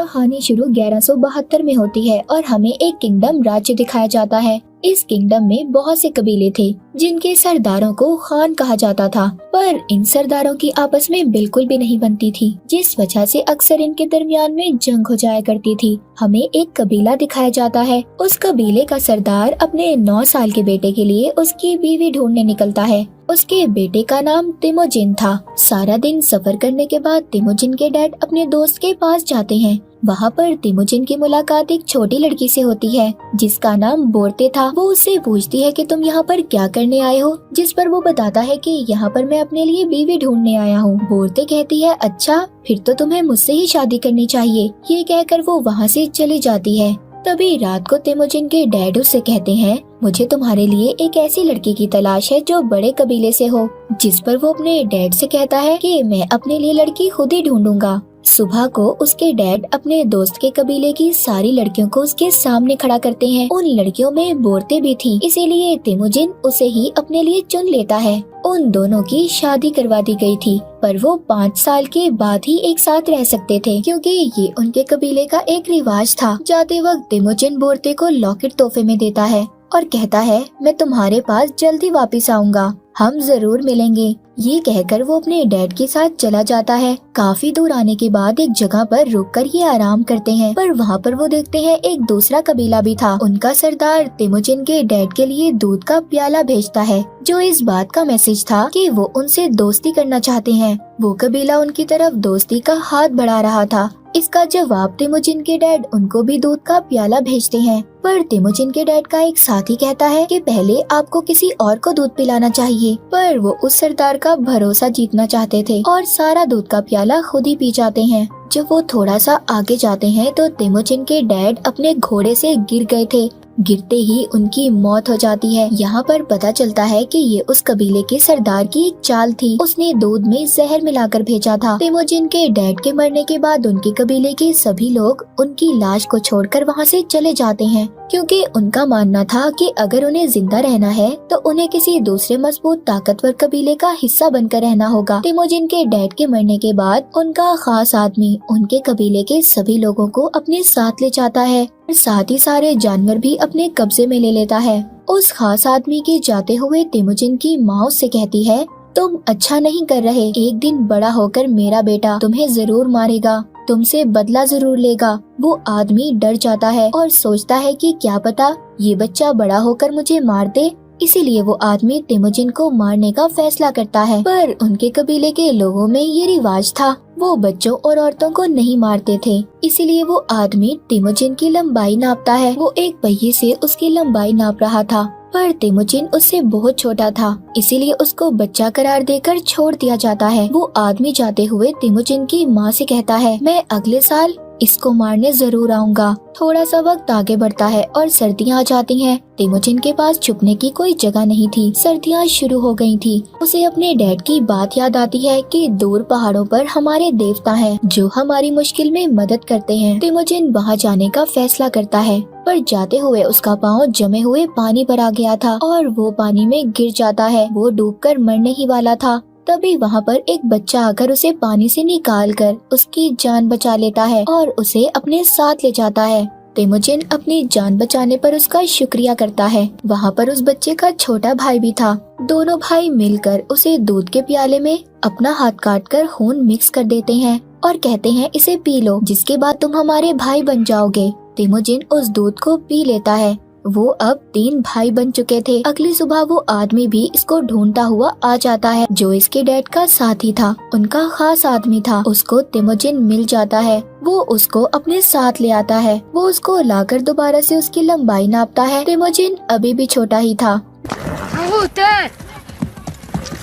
कहानी शुरू 1172 में होती है और हमें एक किंगडम राज्य दिखाया जाता है। इस किंगडम में बहुत से कबीले थे जिनके सरदारों को खान कहा जाता था, पर इन सरदारों की आपस में बिल्कुल भी नहीं बनती थी, जिस वजह से अक्सर इनके दरमियान में जंग हो जाया करती थी। हमें एक कबीला दिखाया जाता है। उस कबीले का सरदार अपने 9 साल के बेटे के लिए उसकी बीवी ढूंढने निकलता है। उसके बेटे का नाम तिमोजिन था। सारा दिन सफर करने के बाद तिमोजिन के डैड अपने दोस्त के पास जाते हैं। वहाँ पर तिमोजिन की मुलाकात एक छोटी लड़की से होती है जिसका नाम बोर्ते था। वो उससे पूछती है कि तुम यहाँ पर क्या करने आए हो, जिस पर वो बताता है कि यहाँ पर मैं अपने लिए बीवी ढूंढने आया हूँ। बोर्ते कहती है, अच्छा फिर तो तुम्हें मुझसे ही शादी करनी चाहिए। ये कहकर वो वहाँ से चली जाती है। तभी रात को तिमोजिन के डैड उससे कहते हैं, मुझे तुम्हारे लिए एक ऐसी लड़की की तलाश है जो बड़े कबीले से हो। जिस पर वो अपने डैड से कहता है कि मैं अपने लिए लड़की खुद ही ढूंढूंगा। सुबह को उसके डैड अपने दोस्त के कबीले की सारी लड़कियों को उसके सामने खड़ा करते हैं। उन लड़कियों में बोर्ते भी थी, इसीलिए तिमोजिन उसे ही अपने लिए चुन लेता है। उन दोनों की शादी करवा दी गई थी, पर वो 5 साल के बाद ही एक साथ रह सकते थे, क्योंकि ये उनके कबीले का एक रिवाज था। जाते वक्त तिमोजिन बोर्ते को लॉकेट तोहफे में देता है और कहता है, मैं तुम्हारे पास जल्दी वापस आऊंगा, हम जरूर मिलेंगे। ये कहकर वो अपने डैड के साथ चला जाता है। काफी दूर आने के बाद एक जगह पर रुककर ये आराम करते हैं, पर वहाँ पर वो देखते हैं एक दूसरा कबीला भी था। उनका सरदार तिमोजिन के डैड के लिए दूध का प्याला भेजता है, जो इस बात का मैसेज था कि वो उनसे दोस्ती करना चाहते हैं। वो कबीला उनकी तरफ दोस्ती का हाथ बढ़ा रहा था। इसका जवाब तिमोजिन के डैड उनको भी दूध का प्याला भेजते हैं, पर तिमोजिन के डैड का एक साथी कहता है कि पहले आपको किसी और को दूध पिलाना चाहिए। पर वो उस सरदार का भरोसा जीतना चाहते थे और सारा दूध का प्याला खुद ही पी जाते हैं। जब वो थोड़ा सा आगे जाते हैं तो तिमोजिन के डैड अपने घोड़े से गिर गए थे। गिरते ही उनकी मौत हो जाती है। यहाँ पर पता चलता है कि ये उस कबीले के सरदार की एक चाल थी। उसने दूध में जहर मिलाकर भेजा था। तिमोजिन के डैड के मरने के बाद उनके कबीले के सभी लोग उनकी लाश को छोड़कर वहाँ से चले जाते हैं, क्योंकि उनका मानना था कि अगर उन्हें जिंदा रहना है तो उन्हें किसी दूसरे मजबूत ताकतवर कबीले का हिस्सा बनकर रहना होगा। तिमोजिन के डैड के मरने के बाद उनका खास आदमी उनके कबीले के सभी लोगों को अपने साथ ले जाता है, साथ ही सारे जानवर भी अपने कब्जे में ले लेता है। उस खास आदमी के जाते हुए तिमोजिन की माँ उससे कहती है, तुम अच्छा नहीं कर रहे। एक दिन बड़ा होकर मेरा बेटा तुम्हें जरूर मारेगा, तुमसे बदला जरूर लेगा। वो आदमी डर जाता है और सोचता है कि क्या पता ये बच्चा बड़ा होकर मुझे मार दे, इसीलिए वो आदमी तिमोजिन को मारने का फैसला करता है। पर उनके कबीले के लोगों में ये रिवाज था, वो बच्चों और औरतों को नहीं मारते थे, इसीलिए वो आदमी तिमोजिन की लंबाई नापता है। वो एक पहिए से उसकी लंबाई नाप रहा था, पर तिमोजिन उससे बहुत छोटा था, इसीलिए उसको बच्चा करार देकर छोड़ दिया जाता है। वो आदमी जाते हुए तिमोजिन की माँ से कहता है, मैं अगले साल इसको मारने जरूर आऊंगा। थोड़ा सा वक्त आगे बढ़ता है और सर्दियाँ आ जाती हैं। तिमोजिन के पास छुपने की कोई जगह नहीं थी। सर्दियाँ शुरू हो गई थी। उसे अपने डैड की बात याद आती है कि दूर पहाड़ों पर हमारे देवता हैं जो हमारी मुश्किल में मदद करते हैं। तिमोजिन वहाँ जाने का फैसला करता है, पर जाते हुए उसका पाँव जमे हुए पानी पर आ गया था और वो पानी में गिर जाता है। वो डूबकर मरने ही वाला था। तभी वहाँ पर एक बच्चा आकर उसे पानी से निकालकर उसकी जान बचा लेता है और उसे अपने साथ ले जाता है। तिमोजिन अपनी जान बचाने पर उसका शुक्रिया करता है। वहाँ पर उस बच्चे का छोटा भाई भी था। दोनों भाई मिलकर उसे दूध के प्याले में अपना हाथ काटकर खून मिक्स कर देते हैं और कहते हैं, इसे पी लो, जिसके बाद तुम हमारे भाई बन जाओगे। तिमोजिन उस दूध को पी लेता है। वो अब 3 भाई बन चुके थे। अगली सुबह वो आदमी भी इसको ढूंढता हुआ आ जाता है, जो इसके डैड का साथी था, उनका खास आदमी था। उसको तिमोजिन मिल जाता है। वो उसको अपने साथ ले आता है। वो उसको लाकर दोबारा से उसकी लंबाई नापता है। तिमोजिन अभी भी छोटा ही था।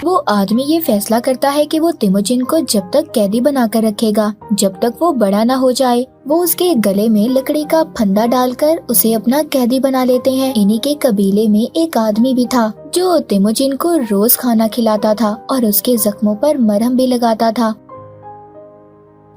वो आदमी ये फैसला करता है कि वो तिमोजिन को जब तक कैदी बनाकर रखेगा जब तक वो बड़ा ना हो जाए। वो उसके गले में लकड़ी का फंदा डालकर उसे अपना कैदी बना लेते हैं। इन्हीं के कबीले में एक आदमी भी था जो तिमोजिन को रोज खाना खिलाता था और उसके जख्मों पर मरहम भी लगाता था।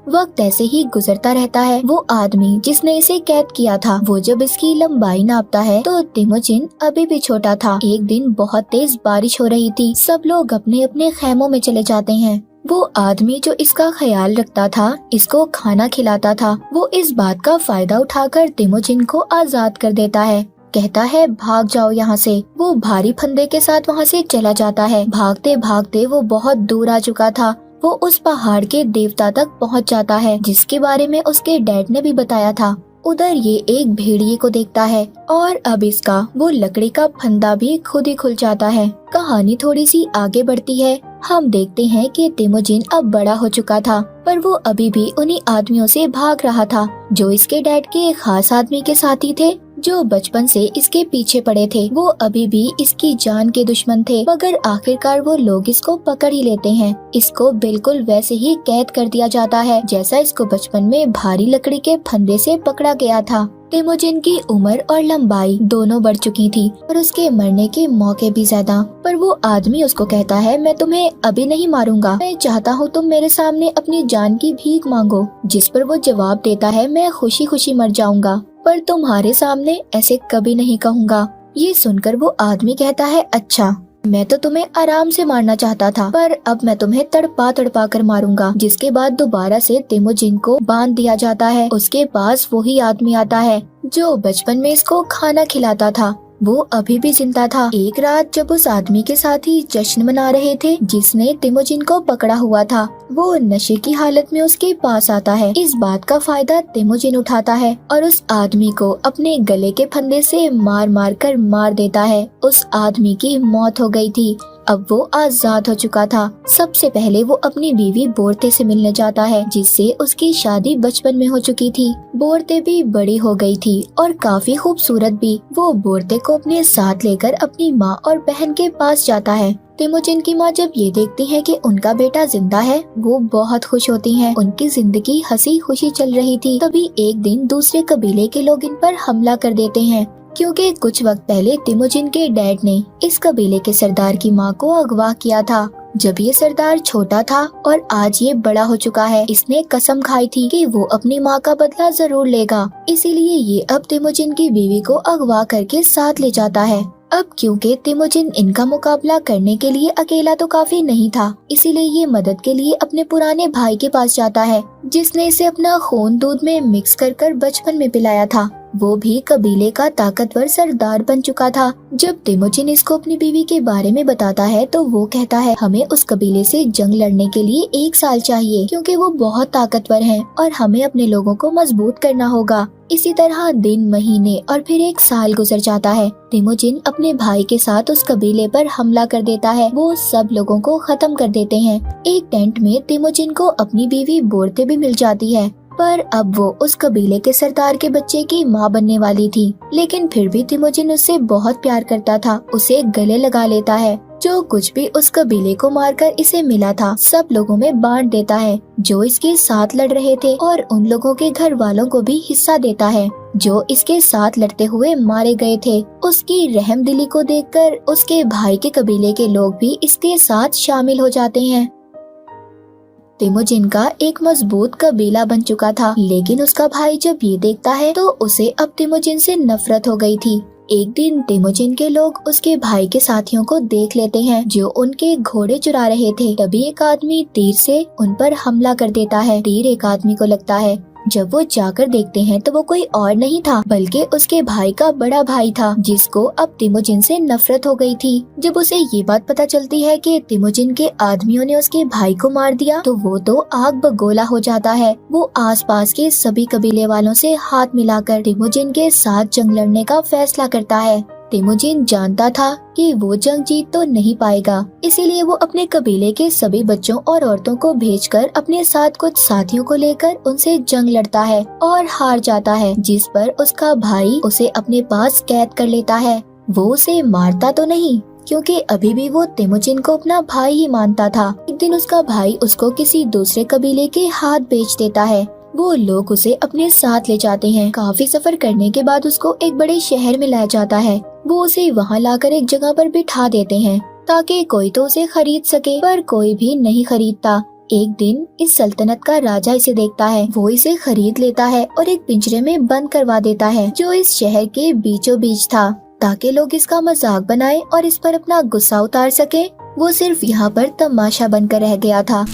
वक्त ऐसे ही गुजरता रहता है। वो आदमी जिसने इसे कैद किया था, वो जब इसकी लंबाई नापता है तो तिमोजिन अभी भी छोटा था। एक दिन बहुत तेज बारिश हो रही थी। सब लोग अपने अपने खेमों में चले जाते हैं। वो आदमी जो इसका ख्याल रखता था, इसको खाना खिलाता था, वो इस बात का फायदा उठाकर तिमोजिन को आजाद कर देता है। कहता है भाग जाओ यहाँ से। वो भारी फंदे के साथ वहाँ से चला जाता है। भागते भागते वो बहुत दूर आ चुका था। वो उस पहाड़ के देवता तक पहुँच जाता है जिसके बारे में उसके डैड ने भी बताया था। उधर ये एक भेड़िए को देखता है और अब इसका वो लकड़ी का फंदा भी खुद ही खुल जाता है। कहानी थोड़ी सी आगे बढ़ती है। हम देखते हैं कि तिमोजिन अब बड़ा हो चुका था, पर वो अभी भी उन्हीं आदमियों से भाग रहा था जो इसके डैड के खास आदमी के साथी थे, जो बचपन से इसके पीछे पड़े थे। वो अभी भी इसकी जान के दुश्मन थे, मगर आखिरकार वो लोग इसको पकड़ ही लेते हैं। इसको बिल्कुल वैसे ही कैद कर दिया जाता है जैसा इसको बचपन में भारी लकड़ी के फंदे से पकड़ा गया था। तिमोजिन की उम्र और लंबाई दोनों बढ़ चुकी थी और उसके मरने के मौके भी ज्यादा। पर वो आदमी उसको कहता है, मैं तुम्हें अभी नहीं मारूंगा, मैं चाहता हूँ तुम मेरे सामने अपनी जान की भीख मांगो। जिस पर वो जवाब देता है, मैं खुशी खुशी मर जाऊंगा, पर तुम्हारे सामने ऐसे कभी नहीं कहूँगा। ये सुनकर वो आदमी कहता है, अच्छा, मैं तो तुम्हें आराम से मारना चाहता था, पर अब मैं तुम्हें तड़पा तड़पा कर मारूंगा। जिसके बाद दोबारा से तिमोजिन को बांध दिया जाता है। उसके पास वही आदमी आता है जो बचपन में इसको खाना खिलाता था। वो अभी भी जिंदा था। एक रात जब उस आदमी के साथ ही जश्न मना रहे थे जिसने तिमोजिन को पकड़ा हुआ था, वो नशे की हालत में उसके पास आता है। इस बात का फायदा तिमोजिन उठाता है और उस आदमी को अपने गले के फंदे से मार मार कर मार देता है। उस आदमी की मौत हो गई थी। अब वो आजाद हो चुका था। सबसे पहले वो अपनी बीवी बोरते से मिलने जाता है जिससे उसकी शादी बचपन में हो चुकी थी। बोरते भी बड़ी हो गई थी और काफी खूबसूरत भी। वो बोरते को अपने साथ लेकर अपनी माँ और बहन के पास जाता है। तिमोजिन की माँ जब ये देखती है कि उनका बेटा जिंदा है, वो बहुत खुश होती हैं। उनकी जिंदगी हंसी खुशी चल रही थी। तभी एक दिन दूसरे कबीले के लोग इन पर हमला कर देते हैं, क्योंकि कुछ वक्त पहले तिमोजिन के डैड ने इस कबीले के सरदार की मां को अगवा किया था। जब ये सरदार छोटा था और आज ये बड़ा हो चुका है, इसने कसम खाई थी कि वो अपनी मां का बदला जरूर लेगा। इसीलिए ये अब तिमोजिन की बीवी को अगवा करके साथ ले जाता है। अब क्योंकि तिमोजिन इनका मुकाबला करने के लिए अकेला तो काफी नहीं था, इसीलिए ये मदद के लिए अपने पुराने भाई के पास जाता है जिसने इसे अपना खून दूध में मिक्स कर बचपन में पिलाया था। वो भी कबीले का ताकतवर सरदार बन चुका था। जब तिमोजिन इसको अपनी बीवी के बारे में बताता है तो वो कहता है, हमें उस कबीले से जंग लड़ने के लिए 1 साल चाहिए, क्योंकि वो बहुत ताकतवर हैं और हमें अपने लोगों को मजबूत करना होगा। इसी तरह दिन, महीने और फिर 1 साल गुजर जाता है। तिमोजिन अपने भाई के साथ उस कबीले पर हमला कर देता है। वो सब लोगों को खत्म कर देते हैं। एक टेंट में तिमोजिन को अपनी बीवी बोरते भी मिल जाती है, पर अब वो उस कबीले के सरदार के बच्चे की माँ बनने वाली थी। लेकिन फिर भी तिमोजिन उससे बहुत प्यार करता था, उसे गले लगा लेता है। जो कुछ भी उस कबीले को मारकर इसे मिला था सब लोगों में बांट देता है जो इसके साथ लड़ रहे थे, और उन लोगों के घर वालों को भी हिस्सा देता है जो इसके साथ लड़ते हुए मारे गए थे। उसकी रहमदिली को देखकर उसके भाई के कबीले के लोग भी इसके साथ शामिल हो जाते हैं। तिमोजिन का एक मजबूत कबीला बन चुका था, लेकिन उसका भाई जब ये देखता है तो उसे अब तिमोजिन से नफरत हो गई थी। एक दिन तिमोजिन के लोग उसके भाई के साथियों को देख लेते हैं जो उनके घोड़े चुरा रहे थे। तभी एक आदमी तीर से उन पर हमला कर देता है। तीर एक आदमी को लगता है। जब वो जाकर देखते हैं तो वो कोई और नहीं था बल्कि उसके भाई का बड़ा भाई था, जिसको अब तिमोजिन से नफरत हो गई थी। जब उसे ये बात पता चलती है कि तिमोजिन के आदमियों ने उसके भाई को मार दिया तो वो तो आग बगोला हो जाता है। वो आसपास के सभी कबीले वालों से हाथ मिलाकर तिमोजिन के साथ जंग लड़ने का फैसला करता है। तिमोजिन जानता था कि वो जंग जीत तो नहीं पाएगा, इसीलिए वो अपने कबीले के सभी बच्चों और औरतों को भेजकर अपने साथ कुछ साथियों को लेकर उनसे जंग लड़ता है और हार जाता है, जिस पर उसका भाई उसे अपने पास कैद कर लेता है। वो उसे मारता तो नहीं, क्योंकि अभी भी वो तिमोजिन को अपना भाई ही मानता था। एक दिन उसका भाई उसको किसी दूसरे कबीले के हाथ बेच देता है। वो लोग उसे अपने साथ ले जाते हैं। काफी सफर करने के बाद उसको एक बड़े शहर में लाया जाता है। वो उसे वहाँ लाकर एक जगह पर बिठा देते हैं ताकि कोई तो उसे खरीद सके, पर कोई भी नहीं खरीदता। एक दिन इस सल्तनत का राजा इसे देखता है। वो इसे खरीद लेता है और एक पिंजरे में बंद करवा देता है जो इस शहर के बीचों बीच था। ताकि लोग इसका मजाक बनाएं और इस पर अपना गुस्सा उतार सके। वो सिर्फ यहाँ पर तमाशा बनकर रह गया था।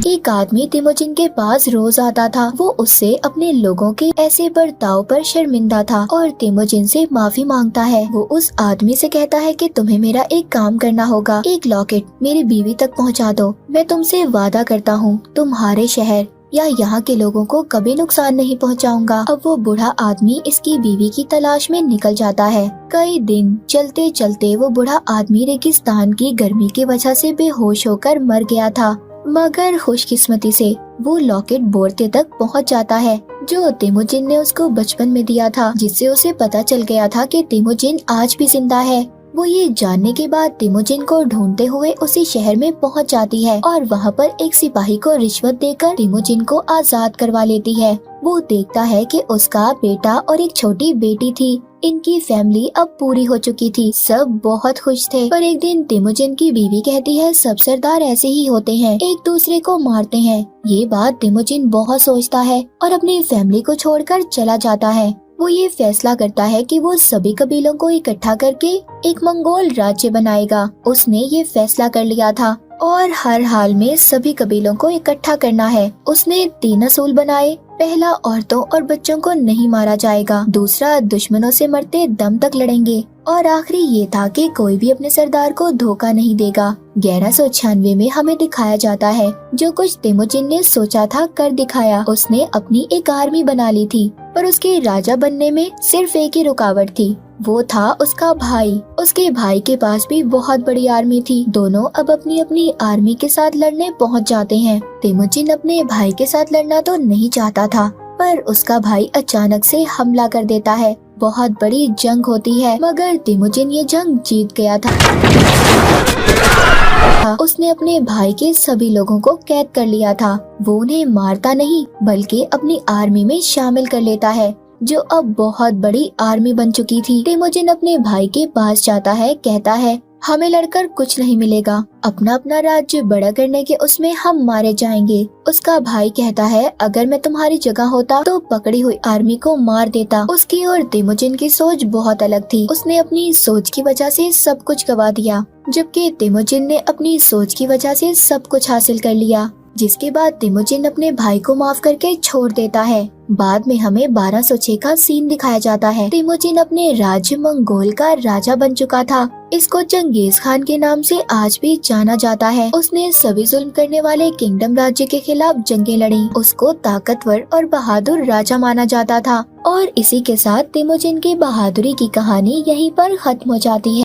एक आदमी तिमोजिन के पास रोज आता था। वो उससे अपने लोगों के ऐसे बर्ताव पर शर्मिंदा था और तिमोजिन से माफी मांगता है। वो उस आदमी से कहता है कि तुम्हें मेरा एक काम करना होगा। एक लॉकेट मेरी बीवी तक पहुंचा दो। मैं तुमसे वादा करता हूँ तुम्हारे शहर या यहाँ के लोगों को कभी नुकसान नहीं पहुँचाऊंगा। अब वो बूढ़ा आदमी इसकी बीवी की तलाश में निकल जाता है। कई दिन चलते चलते वो बूढ़ा आदमी रेगिस्तान की गर्मी की वजह से बेहोश होकर मर गया था, मगर खुशकिस्मती से वो लॉकेट बोरते तक पहुंच जाता है जो तिमोजिन ने उसको बचपन में दिया था, जिससे उसे पता चल गया था कि तिमोजिन आज भी जिंदा है। वो ये जानने के बाद तिमोजिन को ढूंढते हुए उसी शहर में पहुंच जाती है और वहाँ पर एक सिपाही को रिश्वत देकर तिमोजिन को आजाद करवा लेती है। वो देखता है कि उसका बेटा और एक छोटी बेटी थी। इनकी फैमिली अब पूरी हो चुकी थी। सब बहुत खुश थे। पर एक दिन तिमोजिन की बीवी कहती है सब सरदार ऐसे ही होते हैं, एक दूसरे को मारते हैं। ये बात तिमोजिन बहुत सोचता है और अपनी फैमिली को छोड़कर चला जाता है। वो ये फैसला करता है कि वो सभी कबीलों को इकट्ठा करके एक मंगोल राज्य बनाएगा। उसने ये फैसला कर लिया था और हर हाल में सभी कबीलों को इकट्ठा करना है। उसने 3 असूल बनाए। पहला, औरतों और बच्चों को नहीं मारा जाएगा। दूसरा, दुश्मनों से मरते दम तक लड़ेंगे। और आखिरी ये था कि कोई भी अपने सरदार को धोखा नहीं देगा। 1196 में हमें दिखाया जाता है जो कुछ तिमोजिन ने सोचा था कर दिखाया। उसने अपनी एक आर्मी बना ली थी, पर उसके राजा बनने में सिर्फ एक ही रुकावट थी, वो था उसका भाई। उसके भाई के पास भी बहुत बड़ी आर्मी थी। दोनों अब अपनी अपनी आर्मी के साथ लड़ने पहुंच जाते हैं। तिमोजिन अपने भाई के साथ लड़ना तो नहीं चाहता था, पर उसका भाई अचानक से हमला कर देता है। बहुत बड़ी जंग होती है, मगर तिमोजिन ये जंग जीत गया था। उसने अपने भाई के सभी लोगों को कैद कर लिया था। वो उन्हें मारता नहीं बल्कि अपनी आर्मी में शामिल कर लेता है, जो अब बहुत बड़ी आर्मी बन चुकी थी। तिमोजिन अपने भाई के पास जाता है, कहता है हमें लड़कर कुछ नहीं मिलेगा, अपना अपना राज्य बड़ा करने के उसमें हम मारे जाएंगे। उसका भाई कहता है अगर मैं तुम्हारी जगह होता तो पकड़ी हुई आर्मी को मार देता। उसकी और तिमोजिन की सोच बहुत अलग थी। उसने अपनी सोच की वजह से सब कुछ गवा दिया, जबकि तिमोजिन ने अपनी सोच की वजह से सब कुछ हासिल कर लिया। जिसके बाद तिमोजिन अपने भाई को माफ करके छोड़ देता है। बाद में हमें 1206 का सीन दिखाया जाता है। तिमोजिन अपने राज्य मंगोल का राजा बन चुका था। इसको चंगेज खान के नाम से आज भी जाना जाता है। उसने सभी जुल्म करने वाले किंगडम राज्य के खिलाफ जंगें लड़ी। उसको ताकतवर और बहादुर राजा माना जाता था। और इसी के साथ तिमोजिन की बहादुरी की कहानी यहीं पर खत्म हो जाती है।